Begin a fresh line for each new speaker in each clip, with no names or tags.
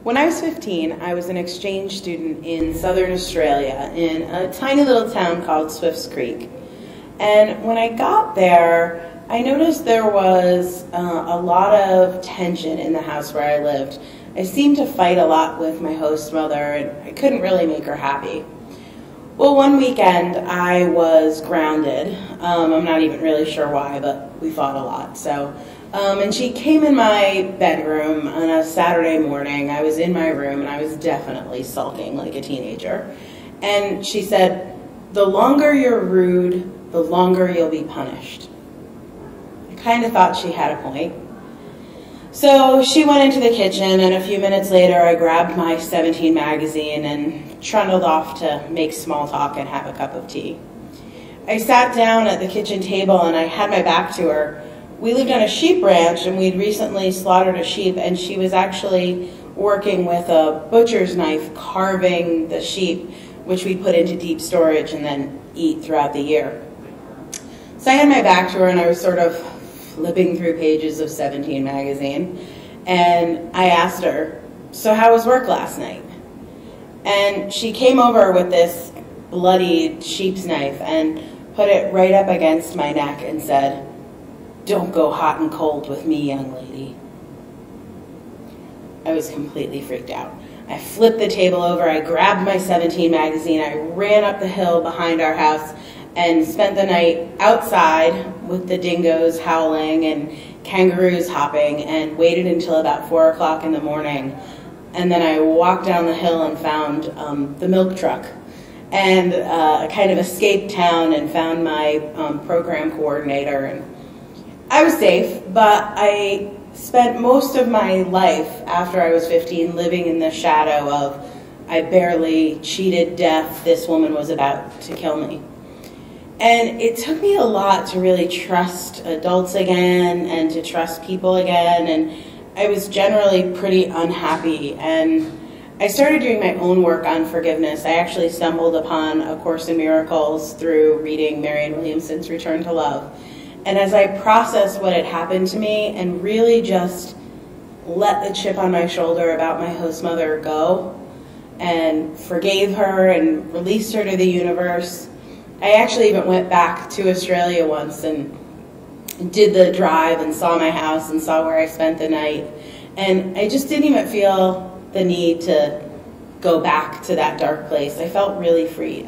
When I was 15, I was an exchange student in southern Australia in a tiny little town called Swifts Creek. And when I got there, I noticed there was a lot of tension in the house where I lived. I seemed to fight a lot with my host mother, and I couldn't really make her happy. Well, one weekend I was grounded. I'm not even really sure why, but we fought a lot. And she came in my bedroom on a Saturday morning. I was in my room and I was definitely sulking like a teenager. And she said, "The longer you're rude, the longer you'll be punished." I kind of thought she had a point. So she went into the kitchen, and a few minutes later I grabbed my 17 magazine and trundled off to make small talk and have a cup of tea. I sat down at the kitchen table and I had my back to her. We lived on a sheep ranch and we'd recently slaughtered a sheep, and she was actually working with a butcher's knife carving the sheep, which we put into deep storage and then eat throughout the year. So I had my back to her and I was sort of flipping through pages of 17 magazine, and I asked her, "So how was work last night?" And she came over with this bloodied sheep's knife and put it right up against my neck and said, "Don't go hot and cold with me, young lady." I was completely freaked out. I flipped the table over, I grabbed my 17 magazine, I ran up the hill behind our house and spent the night outside with the dingoes howling and kangaroos hopping, and waited until about 4 o'clock in the morning. And then I walked down the hill and found the milk truck, and kind of escaped town and found my program coordinator. And I was safe, but I spent most of my life after I was 15 living in the shadow of, I barely cheated death, this woman was about to kill me. And it took me a lot to really trust adults again and to trust people again, and I was generally pretty unhappy. And I started doing my own work on forgiveness. I actually stumbled upon A Course in Miracles through reading Marianne Williamson's Return to Love. And as I processed what had happened to me and really just let the chip on my shoulder about my host mother go and forgave her and released her to the universe, I actually even went back to Australia once and did the drive and saw my house and saw where I spent the night. And I just didn't even feel the need to go back to that dark place. I felt really freed.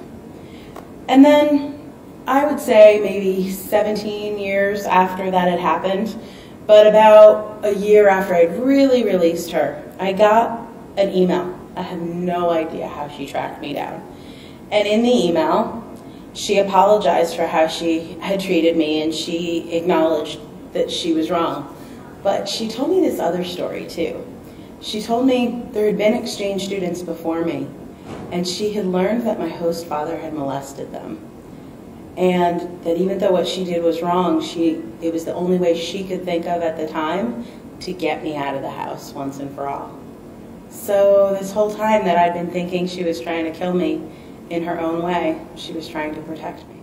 And then I would say maybe 17 years after that had happened, but about a year after I'd really released her, I got an email. I have no idea how she tracked me down. And in the email, she apologized for how she had treated me, and she acknowledged that she was wrong. But she told me this other story too. She told me there had been exchange students before me, and she had learned that my host father had molested them. And that even though what she did was wrong, it was the only way she could think of at the time to get me out of the house once and for all. So this whole time that I'd been thinking she was trying to kill me, in her own way, she was trying to protect me.